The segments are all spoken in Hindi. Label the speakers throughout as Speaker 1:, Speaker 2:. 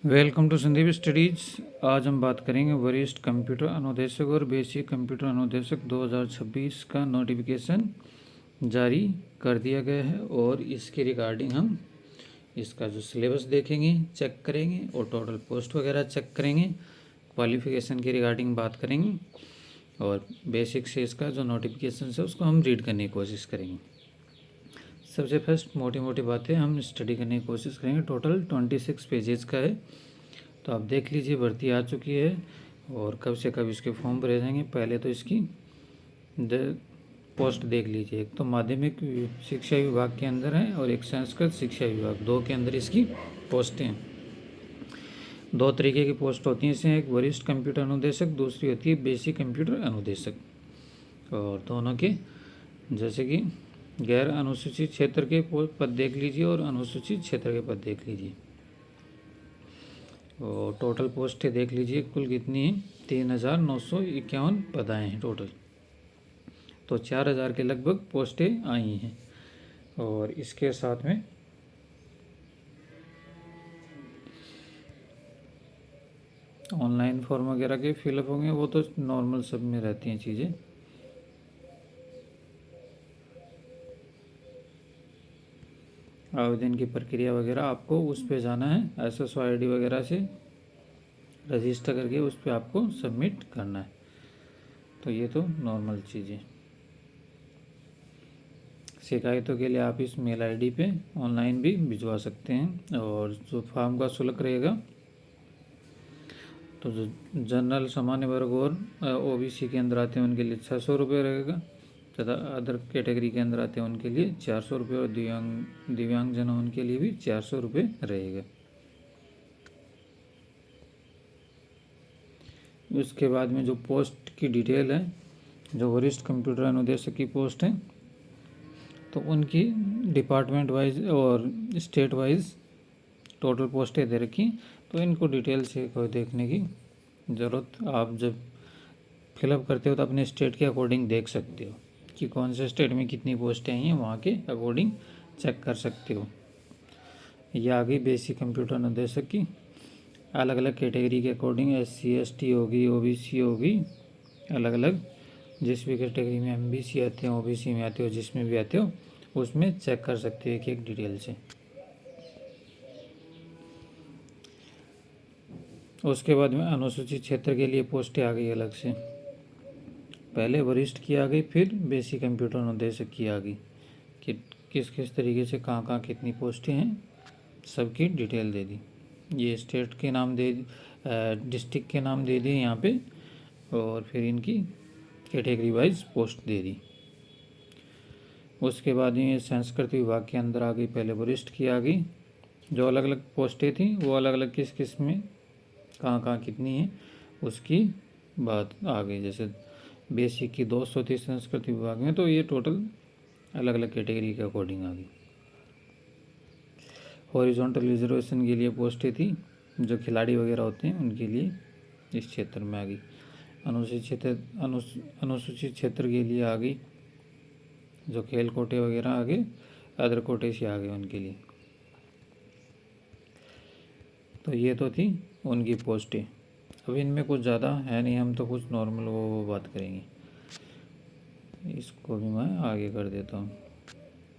Speaker 1: Welcome to Sandeep studies. आज हम बात करेंगे वरिष्ठ कंप्यूटर अनुदेशक और बेसिक कंप्यूटर अनुदेशक 2026 का नोटिफिकेशन जारी कर दिया गया है और इसके रिगार्डिंग हम इसका जो सिलेबस देखेंगे, चेक करेंगे और टोटल पोस्ट वगैरह चेक करेंगे। क्वालिफिकेशन के रिगार्डिंग बात करेंगे और बेसिक से इसका जो नोटिफिकेशन है उसको हम रीड करने की कोशिश करेंगे। सबसे फर्स्ट मोटी मोटी बातें हम स्टडी करने की कोशिश करेंगे। टोटल 26 पेजेस का है, तो आप देख लीजिए भर्ती आ चुकी है और कब से कब इसके फॉर्म भरे जाएंगे। पहले तो इसकी पोस्ट देख लीजिए। एक तो माध्यमिक शिक्षा विभाग के अंदर है और एक संस्कृत शिक्षा विभाग, दो के अंदर इसकी पोस्टें हैं। दो तरीके की पोस्ट होती हैं इसमें, एक वरिष्ठ कंप्यूटर अनुदेशक, दूसरी होती है बेसिक कंप्यूटर अनुदेशक। और दोनों के जैसे कि गैर अनुसूचित क्षेत्र के पद देख लीजिए और अनुसूचित क्षेत्र के पद देख लीजिए। और टोटल पोस्टें देख लीजिए कुल कितनी है, 3,951 पद आए हैं टोटल। तो 4,000 के लगभग पोस्टें आई हैं। और इसके साथ में ऑनलाइन फॉर्म वगैरह के फिलअप होंगे, वो तो नॉर्मल सब में रहती हैं चीज़ें। आवेदन की प्रक्रिया वगैरह आपको उस पे जाना है, SSO ID वगैरह से रजिस्टर करके उस पर आपको सबमिट करना है। तो ये तो नॉर्मल चीज़ें। शिकायतों के लिए आप इस मेल ID पे ऑनलाइन भी भिजवा सकते हैं। और जो फॉर्म का शुल्क रहेगा, तो जो जनरल सामान्य वर्ग और OBC के अंदर आते हैं उनके लिए 600 रुपये रहेगा, तथा अदर कैटेगरी के अंदर आते हैं उनके लिए 400 रुपये और दिव्यांगजन उनके लिए भी 400 रुपये रहेगा। उसके बाद में जो पोस्ट की डिटेल है, जो वरिष्ठ कंप्यूटर अनुदेशक की पोस्ट है, तो उनकी डिपार्टमेंट वाइज और स्टेट वाइज टोटल पोस्टें दे रखी। तो इनको डिटेल से कोई देखने की ज़रूरत, आप जब फिलअप करते हो तो अपने स्टेट के अकॉर्डिंग देख सकते हो कि कौन से स्टेट में कितनी पोस्टें आई हैं, वहाँ के अकॉर्डिंग चेक कर सकते हो। ये आ गई बेसिक कंप्यूटर अनुदेशक की। अलग अलग कैटेगरी के अकॉर्डिंग SC ST होगी, OBC होगी, अलग अलग जिस भी कैटेगरी में MBC आते हैं, OBC में आते हो, जिसमें भी आते हो उसमें चेक कर सकते हो एक एक डिटेल से। उसके बाद में अनुसूचित क्षेत्र के लिए पोस्टें आ गई अलग से। पहले वरिष्ठ की आ गई, फिर बेसिक कंप्यूटर अनुदेशक की आ गई कि किस किस तरीके से कहाँ कितनी पोस्टें हैं, सबकी डिटेल दे दी। ये स्टेट के नाम दे, डिस्ट्रिक्ट के नाम दे दिए यहाँ पे, और फिर इनकी कैटेगरी वाइज पोस्ट दे दी। उसके बाद ये संस्कृत विभाग के अंदर आ गई, पहले वरिष्ठ की आ गई। जो अलग अलग पोस्टें थी वो अलग अलग किस किस में कहाँ कितनी है उसकी बात आ गई। जैसे बेसिक की 200 थी संस्कृत विभाग में, तो ये टोटल अलग अलग कैटेगरी के अकॉर्डिंग आ गई। हॉरिजॉन्टल रिजर्वेशन के लिए पोस्टें थी, जो खिलाड़ी वगैरह होते हैं उनके लिए इस क्षेत्र में आ गई। अनुसूचित क्षेत्र के लिए आ गई, जो खेल कोटे वगैरह आ गए, अदर कोटे से आ गए उनके लिए। तो ये तो थी उनकी पोस्टें। अब इनमें कुछ ज़्यादा है नहीं, हम तो कुछ नॉर्मल वो बात करेंगे। इसको भी मैं आगे कर देता हूँ।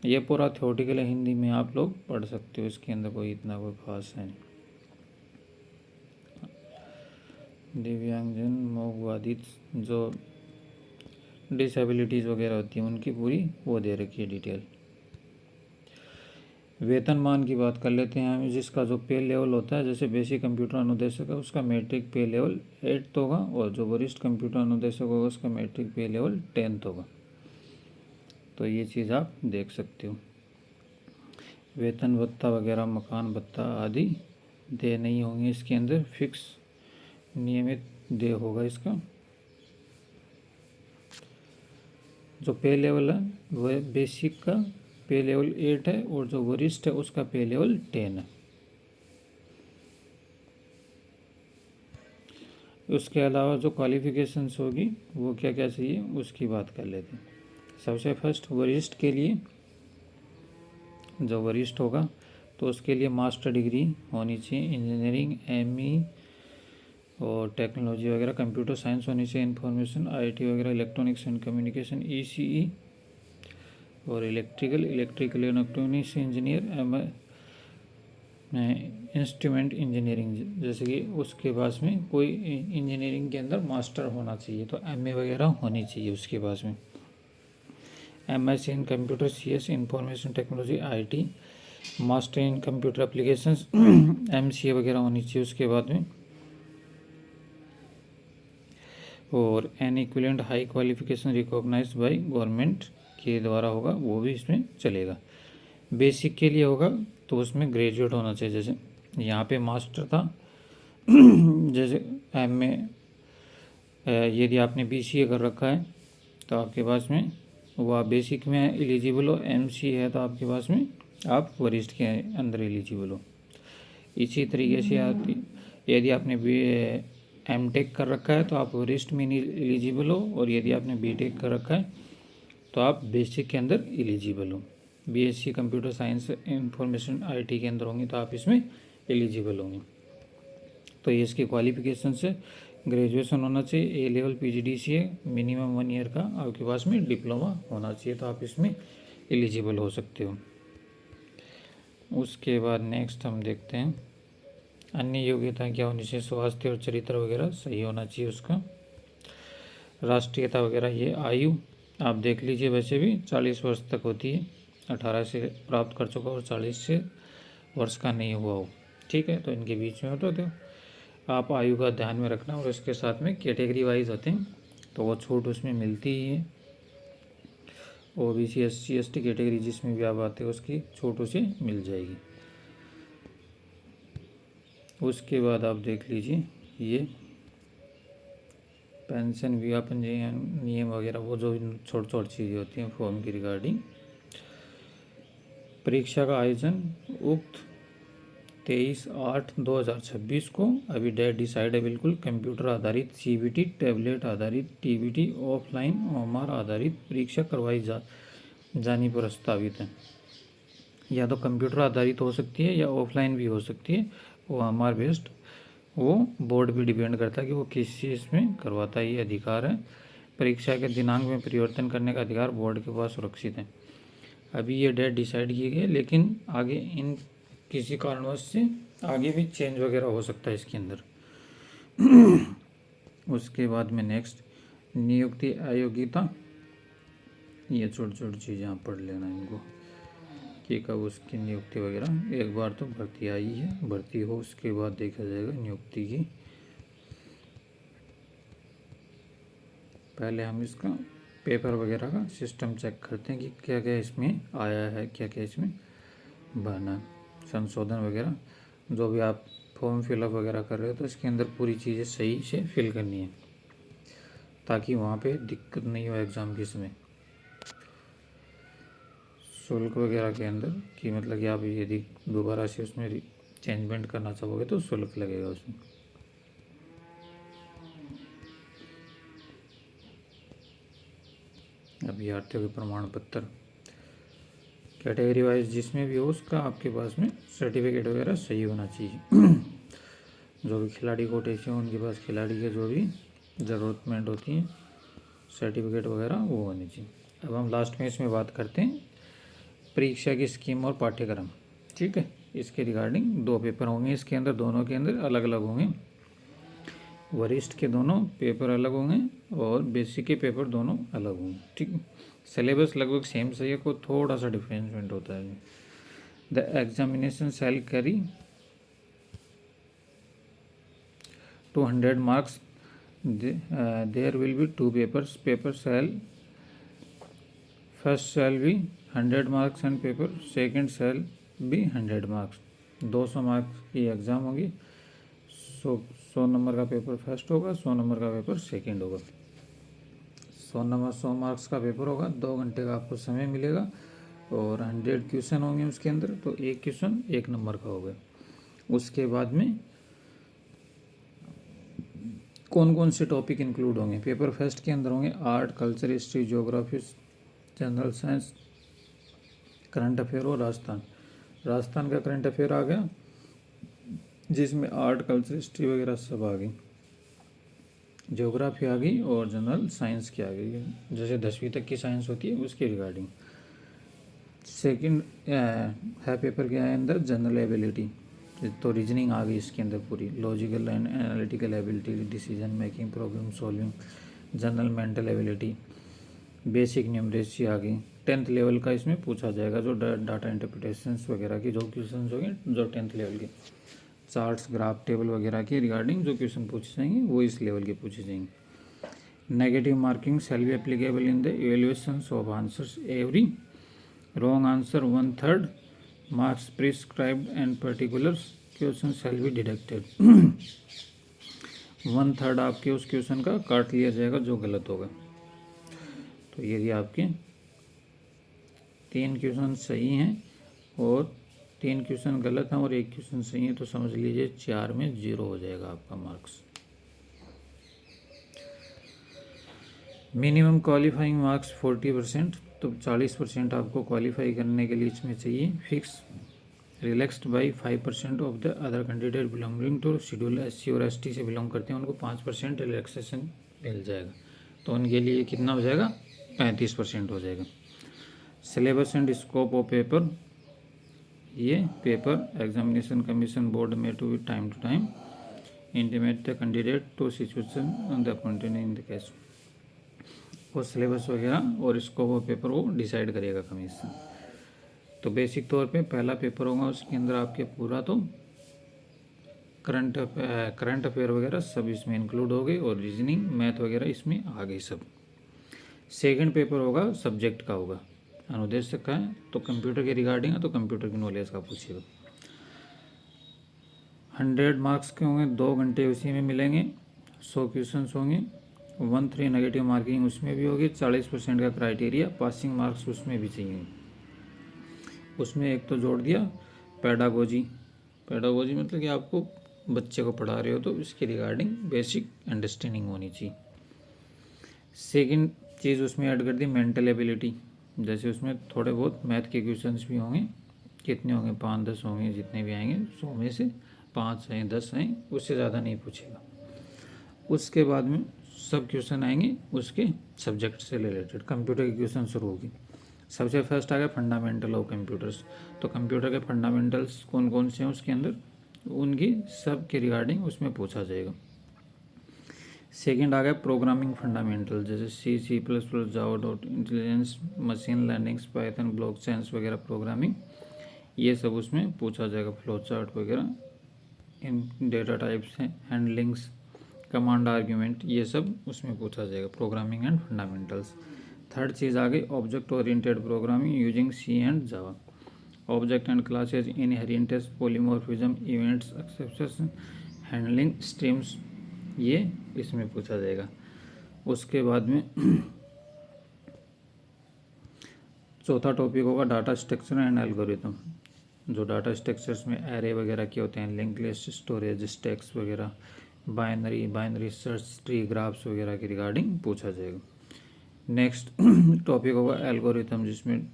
Speaker 1: ये पूरा थ्योरेटिकल है, हिंदी में आप लोग पढ़ सकते हो, इसके अंदर कोई इतना कोई खास है नहीं। दिव्यांगजन, मऊबाधित, जो डिसेबिलिटीज़ वगैरह होती हैं उनकी पूरी वो दे रखी है डिटेल। वेतनमान की बात कर लेते हैं हम, जिसका जो पे लेवल होता है, जैसे बेसिक कंप्यूटर अनुदेशक है उसका मैट्रिक पे लेवल 8 होगा, और जो वरिष्ठ कंप्यूटर अनुदेशक होगा उसका मैट्रिक पे लेवल 10 होगा। तो ये चीज़ आप देख सकते हो। वेतन भत्ता वगैरह, मकान भत्ता आदि दे नहीं होंगे इसके अंदर, फिक्स नियमित दे होगा इसका। जो पे लेवल है वह बेसिक का पे लेवल 8 है, और जो वरिष्ठ है उसका पे लेवल 10 है। उसके अलावा जो क्वालिफिकेशंस होगी वो क्या क्या चाहिए उसकी बात कर लेते हैं। सबसे फर्स्ट वरिष्ठ के लिए, जो वरिष्ठ होगा तो उसके लिए मास्टर डिग्री होनी चाहिए, इंजीनियरिंग, एमई और टेक्नोलॉजी वगैरह, कंप्यूटर साइंस होनी चाहिए, इंफॉर्मेशन, आईटी वगैरह, इलेक्ट्रॉनिक्स एंड कम्युनिकेशन, ईसीई और electrical electronics engineer, instrument engineering, जैसे कि उसके पास में कोई इंजीनियरिंग के अंदर मास्टर होना चाहिए, तो एमए वगैरह होनी चाहिए उसके पास में, MSc in computer, CS information technology, IT, master in computer applications, MCA वगैरह होनी चाहिए उसके बाद में, और an equivalent high qualification recognised by government के द्वारा होगा, वो भी इसमें चलेगा। बेसिक के लिए होगा तो उसमें ग्रेजुएट होना चाहिए, जैसे यहाँ पे मास्टर था जैसे एमए, यदि आपने बीसीए कर रखा है तो आपके पास में वह बेसिक में एलिजिबल हो, एमसीए है तो आपके पास में आप वरिष्ठ के अंदर एलिजिबल हो। इसी तरीके से यदि आपने एमटेक कर रखा है तो आप वरिष्ठ में एलिजिबल हो, और यदि आपने बीटेक कर रखा है तो आप बेसिक के अंदर एलिजिबल हो। BSc computer science information IT के अंदर होंगे तो आप इसमें एलिजिबल होंगे। तो ये इसकी क्वालिफिकेशन से ग्रेजुएशन होना चाहिए, ए लेवल पीजीडीसीए, मिनिमम 1 ईयर का आपके पास में डिप्लोमा होना चाहिए, तो आप इसमें एलिजिबल हो सकते हो। उसके बाद नेक्स्ट हम देखते हैं अन्य योग्यता क्या होनी चाहिए, स्वास्थ्य और चरित्र वगैरह सही होना चाहिए उसका, राष्ट्रीयता वगैरह, ये आयु आप देख लीजिए, वैसे भी 40 वर्ष तक होती है, 18 से प्राप्त कर चुका और 40 से वर्ष का नहीं हुआ हो, ठीक है, तो इनके बीच में होता है, आप आयु का ध्यान में रखना। और इसके साथ में कैटेगरी वाइज होते हैं तो वो छूट उसमें मिलती ही है, ओबीसी एससी एसटी कैटेगरी जिसमें भी आप आते हो उसकी छूट उसे मिल जाएगी। उसके बाद आप देख लीजिए ये पेंशन विज्ञापन नियम वगैरह, वो जो छोटी छोटी चीज़ें होती हैं फॉर्म की रिगार्डिंग। परीक्षा का आयोजन उक्त 23/8/2026 को, अभी डेट डिसाइड है बिल्कुल, कंप्यूटर आधारित सीबीटी, टैबलेट आधारित टीबीटी, ऑफलाइन ओएमआर आधारित परीक्षा करवाई जानी प्रस्तावित है। या तो कंप्यूटर आधारित हो सकती है या ऑफलाइन भी हो सकती है, ओएमआर बेस्ड, वो बोर्ड पे डिपेंड करता है कि वो किस चीज़ में करवाता है, ये अधिकार है। परीक्षा के दिनांक में परिवर्तन करने का अधिकार बोर्ड के पास सुरक्षित है। अभी ये डेट डिसाइड की गई है, लेकिन आगे इन किसी कारणवश से आगे भी चेंज वगैरह हो सकता है इसके अंदर। उसके बाद में नेक्स्ट नियुक्ति अयोग्यता, ये छोटी छोटी चीज़ें आप पढ़ लेना इनको कि कब उसकी नियुक्ति वगैरह, एक बार तो भर्ती आई है, भर्ती हो उसके बाद देखा जाएगा नियुक्ति की। पहले हम इसका पेपर वगैरह का सिस्टम चेक करते हैं कि क्या क्या इसमें आया है, क्या क्या इसमें बना, संशोधन वगैरह, जो भी आप फॉर्म फिलअप वगैरह कर रहे हो तो इसके अंदर पूरी चीज़ें सही से फिल करनी है ताकि वहाँ पे दिक्कत नहीं हो एग्ज़ाम के समय। शुल्क वगैरह के अंदर कि मतलब कि आप यदि दोबारा से उसमें चेंजमेंट करना चाहोगे तो शुल्क लगेगा उसमें। अभ्यर्थियों के प्रमाण पत्र कैटेगरी वाइज जिसमें भी हो उसका आपके पास में सर्टिफिकेट वगैरह सही होना चाहिए। जो भी खिलाड़ी कोटे से उनके पास खिलाड़ी के जो भी ज़रूरतमंद होती हैं सर्टिफिकेट वगैरह वो होनी चाहिए। अब हम लास्ट में इसमें बात करते हैं परीक्षा की स्कीम और पाठ्यक्रम, ठीक है। इसके रिगार्डिंग 2 पेपर होंगे इसके अंदर, दोनों के अंदर अलग अलग होंगे, वरिष्ठ के दोनों पेपर अलग होंगे और बेसिक के पेपर दोनों अलग होंगे, ठीक है। सिलेबस लगभग सेम सही है, को थोड़ा सा डिफरेंसमेंट होता है। The examination shall carry 200 marks, there will be 2 papers, paper shall first shall be 100 marks and paper second shall be 100 marks। 200 marks की एग्ज़ाम होगी, 100 नंबर का पेपर फर्स्ट होगा, 100 नंबर का पेपर सेकंड होगा। 100 मार्क्स का पेपर होगा, 2 घंटे का आपको समय मिलेगा और 100 क्वेश्चन होंगे उसके अंदर, तो एक क्वेश्चन 1 नंबर का होगा। उसके बाद में कौन कौन से टॉपिक इंक्लूड होंगे पेपर फर्स्ट के अंदर होंगे, art, culture, history, geography, general science, current affair और राजस्थान। राजस्थान का करंट अफेयर आ गया, जिसमें आर्ट, कल्चर, हिस्ट्री वगैरह सब आ गई, ज्योग्राफी आ गई और जनरल साइंस की आ गई, जैसे 10वीं तक की साइंस होती है उसके रिगार्डिंग। सेकंड है पेपर क्या है अंदर, जनरल एबिलिटी, तो रीजनिंग आ गई इसके अंदर पूरी, logical and analytical ability, decision making, problem solving, general mental ability, basic numeracy आ गई। 10th लेवल का इसमें पूछा जाएगा, जो डाटा इंटरप्रिटेशंस वगैरह की जो क्वेश्चन होंगे, जो 10th लेवल के चार्ट्स, ग्राफ, टेबल वगैरह के रिगार्डिंग जो क्वेश्चन पूछे जाएंगे वो इस लेवल के पूछे जाएंगे। Negative marking shall be applicable in the evaluations of answers every wrong answer 1/3 marks prescribed and particular question shall be deducted. 1/3 आपके उस क्वेश्चन का काट लिया जाएगा जो गलत होगा। तो यदि आपके 3 क्वेश्चन सही हैं और 3 क्वेश्चन गलत हैं और 1 क्वेश्चन सही है, तो समझ लीजिए 4 में 0 हो जाएगा आपका मार्क्स। मिनिमम क्वालिफाइंग मार्क्स 40%, तो 40% आपको क्वालिफाई करने के लिए इसमें चाहिए। Fix relaxed by 5% of the other candidate belonging to schedule SC और ST से बिलोंग करते हैं, उनको 5% रिलैक्सेशन मिल जाएगा, तो उनके लिए कितना हो जाएगा, 35% हो जाएगा। Syllabus and scope of paper, ये पेपर एग्जामिनेशन कमीशन बोर्ड में to time intimate the candidate to situation the appointed in the case, वो सिलेबस वगैरह और स्कोप ऑफ पेपर वो डिसाइड करेगा कमीशन। तो बेसिक तौर पे पहला पेपर होगा, उसके अंदर आपके पूरा तो करंट अफेयर वगैरह सब इसमें इंक्लूड हो गए और रीजनिंग, मैथ वगैरह इसमें आ गई सब। सेकंड पेपर होगा सब्जेक्ट का होगा, अनुदेशक का है, तो कंप्यूटर के रिगार्डिंग है, तो कंप्यूटर की नॉलेज का पूछेगा। 100 मार्क्स के होंगे, 2 घंटे उसी में मिलेंगे, 100 क्वेश्चन होंगे, 1/3 नेगेटिव मार्किंग उसमें भी होगी, 40% का क्राइटेरिया, पासिंग मार्क्स उसमें भी चाहिए। उसमें एक तो जोड़ दिया पैडागोजी, पैडागोजी मतलब कि आपको बच्चे को पढ़ा रहे हो तो इसके रिगार्डिंग बेसिक अंडरस्टैंडिंग होनी चाहिए। सेकंड चीज़ उसमें ऐड कर दी मेंटल एबिलिटी, जैसे उसमें थोड़े बहुत मैथ के क्वेश्चंस भी होंगे, कितने होंगे, 5-10 होंगे, जितने भी आएंगे 100 में से 5 हैं 10 हैं, उससे ज़्यादा नहीं पूछेगा। उसके बाद में सब क्वेश्चन आएंगे उसके सब्जेक्ट से रिलेटेड, कंप्यूटर के क्वेश्चन शुरू होगी। सबसे फर्स्ट आ गया फंडामेंटल ऑफ कंप्यूटर्स, तो कंप्यूटर के फंडामेंटल्स कौन कौन से हैं उसके अंदर, उनकी सब के रिगार्डिंग उसमें पूछा जाएगा। सेकंड आ गया प्रोग्रामिंग फंडामेंटल, जैसे C++, Java dot intelligence, machine learning, Python, blockchains वगैरह प्रोग्रामिंग, ये सब उसमें पूछा जाएगा। फ्लो चार्ट वगैरह, इन डेटा टाइप्स हैं, हैंडलिंग्स, कमांड आर्ग्यूमेंट, ये सब उसमें पूछा जाएगा, प्रोग्रामिंग एंड फंडामेंटल्स। थर्ड चीज़ आ गई object oriented programming using C and Java, object and classes, inheritance, polymorphism, events, exception handling, streams, ये इसमें पूछा जाएगा। उसके बाद में चौथा टॉपिक होगा डाटा स्ट्रक्चर एंड एल्गोरिथम, जो डाटा स्ट्रक्चर्स में एरे वगैरह के होते हैं, लिंक लिस्ट, स्टोरेज, स्टैक्स वगैरह, बाइनरी सर्च ट्री, ग्राफ्स वगैरह की रिगार्डिंग पूछा जाएगा। नेक्स्ट टॉपिक होगा एल्गोरिथम, जिसमें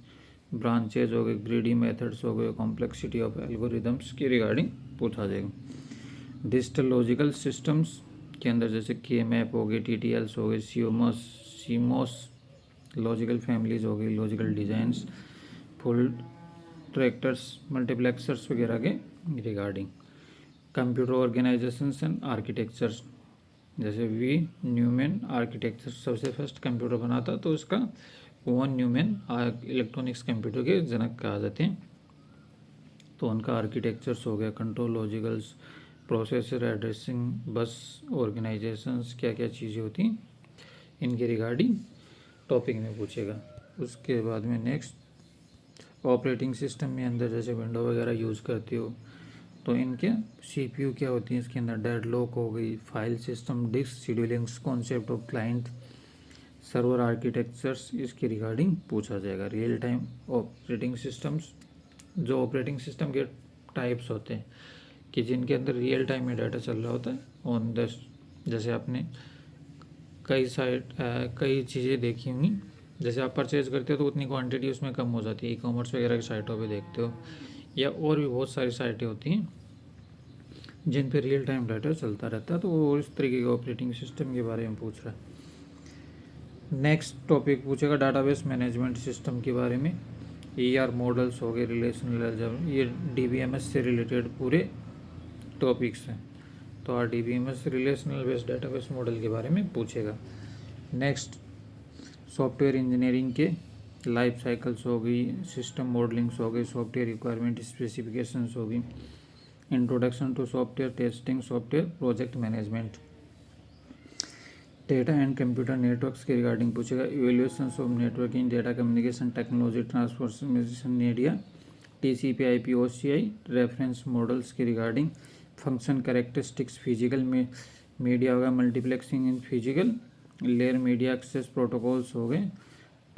Speaker 1: ब्रांचेज हो गए, ग्रीडी मेथड्स हो गए, कॉम्प्लेक्सिटी ऑफ एल्गोरिथम्स की रिगार्डिंग पूछा जाएगा। डिजिटल लॉजिकल सिस्टम्स के अंदर जैसे K-मैप हो गए, TTLs हो गए, CMOS लॉजिकल फैमिलीज हो गई, logical designs, full tractors, multiplexers वगैरह के regarding. Computer organisations and architectures, जैसे वी न्यूमैन आर्किटेक्चर सबसे फर्स्ट कंप्यूटर बना था, तो उसका वॉन न्यूमैन इलेक्ट्रॉनिक्स कंप्यूटर के जनक कहा जाते हैं, तो उनका आर्किटेक्चर्स हो गया। कंट्रोल लॉजिकल्स, प्रोसेसर एड्रेसिंग, बस ऑर्गेनाइजेशंस, क्या क्या चीज़ें होती हैं, इनके रिगार्डिंग टॉपिक में पूछेगा। उसके बाद में नेक्स्ट ऑपरेटिंग सिस्टम में अंदर जैसे विंडो वगैरह यूज़ करते हो, तो इनके CPU क्या होती है, इसके अंदर डेडलॉक हो गई, file system, disk schedulings, concept of client server architectures, इसके रिगार्डिंग पूछा जाएगा। रियल टाइम ऑपरेटिंग सिस्टम्स, जो ऑपरेटिंग सिस्टम के टाइप्स होते हैं कि जिनके अंदर रियल टाइम में डाटा चल रहा होता है ऑन द, जैसे आपने कई चीज़ें देखी होंगी, जैसे आप परचेज करते हो तो उतनी क्वांटिटी उसमें कम हो जाती है, ई-कॉमर्स वगैरह की साइटों पे देखते हो या और भी बहुत सारी साइटें होती हैं जिन पे रियल टाइम डाटा चलता रहता है, तो वो इस तरीके के ऑपरेटिंग सिस्टम के बारे में पूछ रहा है। नेक्स्ट टॉपिक पूछेगा डाटाबेस मैनेजमेंट सिस्टम के बारे में। ER मॉडल्स हो गए, रिलेशनल अलजेब्रा, ये DBMS से रिलेटेड पूरे टॉपिक्स हैं। तो RDBMS relational based database model के बारे में पूछेगा। नेक्स्ट सॉफ्टवेयर इंजीनियरिंग के लाइफ साइकिल्स हो गई, सिस्टम मॉडलिंग्स हो गई, सॉफ्टवेयर रिक्वायरमेंट स्पेसिफिकेशंस हो गई, introduction to software testing, software project management, data and computer networks के रिगार्डिंग पूछेगा, evaluation of networking, data communication technology, transformation media, TCP IP OCI reference models के रिगार्डिंग, फंक्शन कैरेक्टरिस्टिक्स, फिजिकल में मीडिया होगा, multiplexing in physical layer media access protocols हो गए।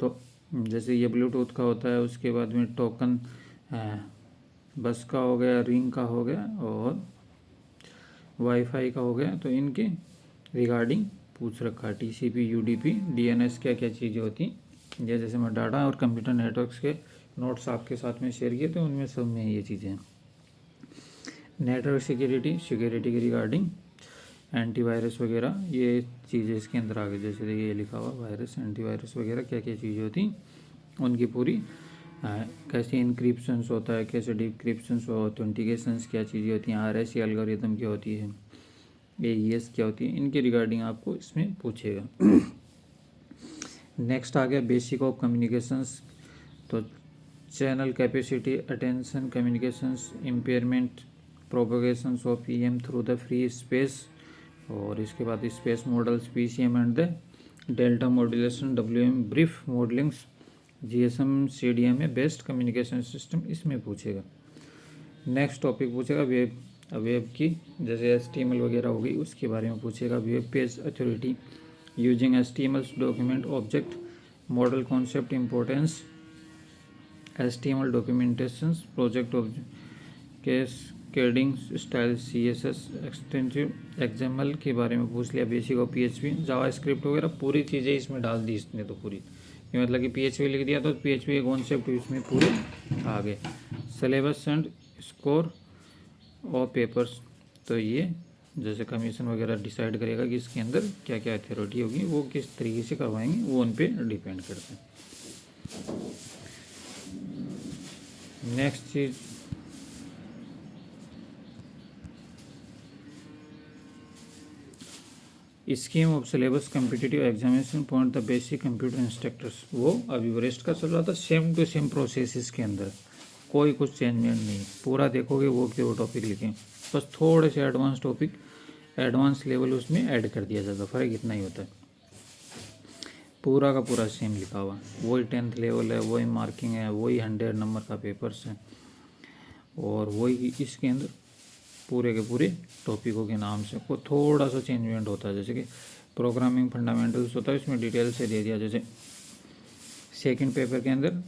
Speaker 1: तो जैसे ये ब्लूटूथ का होता है, उसके बाद में टोकन बस का हो गया, रिंग का हो गया और वाईफाई का हो गया। तो इनके रिगार्डिंग पूछ रखा है। TCP UDP DNS क्या क्या चीज़ें होती हैं, ये जैसे मैं डाटा और कंप्यूटर नेटवर्क्स के नोट्स आपके साथ में शेयर किए थे, उनमें सब में ये चीज़ें हैं। नेटवर्क सिक्योरिटी के रिगार्डिंग एंटीवायरस वगैरह ये चीज़ें इसके अंदर आ गई। जैसे देखिए ये लिखा हुआ वायरस, एंटीवायरस वगैरह क्या क्या चीज़ें होती उनकी पूरी कैसे इंक्रिप्शंस होता है, कैसे डिक्रिप्शंस और ऑथेंटिकेशंस क्या चीज़ें होती हैं, RSA एल्गोरिथम क्या होती है, AES क्या होती है, इनके रिगार्डिंग आपको इसमें पूछेगा। नेक्स्ट आ गया बेसिक ऑफ कम्युनिकेशंस। तो channel capacity, attention communications, impairment, propagations of EM through the free space, और इसके बाद space models, PCM and the delta modulation, WM brief modellings, GSM CDM में बेस्ट कम्युनिकेशन सिस्टम, इसमें पूछेगा। नेक्स्ट टॉपिक पूछेगा वेब की, जैसे HTML वगैरह होगी उसके बारे में पूछेगा। Web page authority using HTML document object model concept importance, HTML documentations, project cascading style, CSS extensive XML के बारे में पूछ लिया, बेसिक ऑफ PHP, जावास्क्रिप्ट वगैरह पूरी चीज़ें इसमें डाल दी इसने। तो पूरी ये मतलब कि PHP लिख दिया तो PHP के कॉन्सेप्ट इसमें पूरे आ गए। सिलेबस एंड स्कोर और पेपर्स, तो ये जैसे कमीशन वगैरह डिसाइड करेगा कि इसके अंदर क्या क्या अथॉरिटी होगी, वो किस तरीके से करवाएंगे, वो उन पर डिपेंड करता है। Next cheese scheme of syllabus competitive examination point the basic computer instructors, वो अभी वरिष्ठ का चल रहा था, सेम टू सेम प्रोसेस इसके अंदर, कोई कुछ चेंजमेंट नहीं। पूरा देखोगे वो के वो टॉपिक लिखे, बस थोड़े से एडवांस टॉपिक, एडवांस लेवल उसमें ऐड कर दिया जाता, फर्क इतना ही होता है। पूरा का पूरा सेम लिखा हुआ, वही 10th लेवल है, वही मार्किंग है, वही 100 नंबर का पेपर्स है, और वही इसके अंदर पूरे के पूरे टॉपिकों के नाम से को थोड़ा सा चेंजमेंट होता है। जैसे कि प्रोग्रामिंग फंडामेंटल्स होता है, इसमें डिटेल से दे दिया। जैसे सेकंड पेपर के अंदर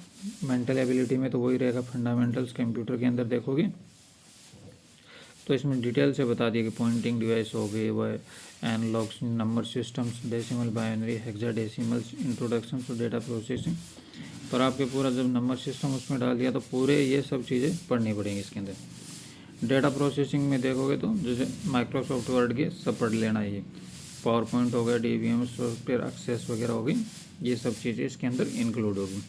Speaker 1: मेंटल एबिलिटी में तो वही रहेगा फंडामेंटल्स, कंप्यूटर के अंदर देखोगे तो इसमें डिटेल से बता दिया कि पॉइंटिंग डिवाइस हो गए, वह analogues, number systems, decimal, binary, hexadecimals, introduction to data processing. पर आपके पूरा जब नंबर सिस्टम उसमें डाल दिया तो पूरे ये सब चीज़ें पढ़नी पड़ेंगी इसके अंदर। डेटा प्रोसेसिंग में देखोगे तो जैसे माइक्रोसॉफ्ट वर्ड के सब पढ़ लेना, ये पावर पॉइंट हो गया, DBM सॉफ्टवेयर एक्सेस वगैरह होगी, ये सब चीज़ें इसके अंदर इंक्लूड होगी।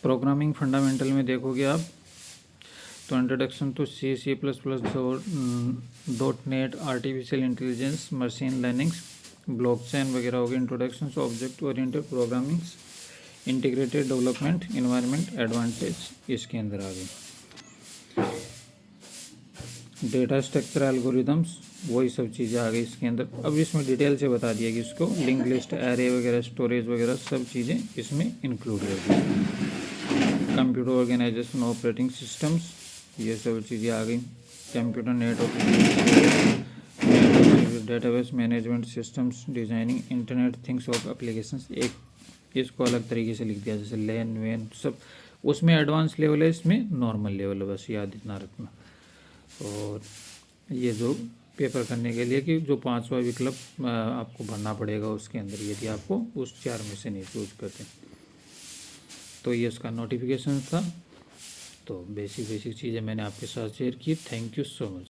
Speaker 1: प्रोग्रामिंग फंडामेंटल में देखोगे आप तो introduction to C++, .NET, artificial intelligence, machine learnings, blockchain वगैरह होगी, introduction to object oriented programming, integrated development environment advantage इसके अंदर आ गई। डेटा स्ट्रक्चर एल्गोरिदम्स, वही सब चीज़ें आ गई इसके अंदर। अब इसमें डिटेल से बता दिया कि इसको लिंक लिस्ट, एरे वगैरह, स्टोरेज वगैरह सब चीज़ें इसमें इंक्लूड होगी। कंप्यूटर ऑर्गेनाइजेशन, ऑपरेटिंग सिस्टम्स, ये सब चीज़ें आ गई। Computer network, database management systems, designing internet things of applications, एक इसको अलग तरीके से लिख दिया। जैसे लैन वैन सब उसमें एडवांस लेवल है, इसमें नॉर्मल लेवल है, बस याद इतना रखना। और ये जो पेपर करने के लिए कि जो 5वां विकल्प आपको भरना पड़ेगा उसके अंदर, यदि आपको उस 4 में से नहीं चूज करते, तो ये इसका नोटिफिकेशन था। तो बेसिक बेसिक चीज़ें मैंने आपके साथ शेयर की। Thank you so much.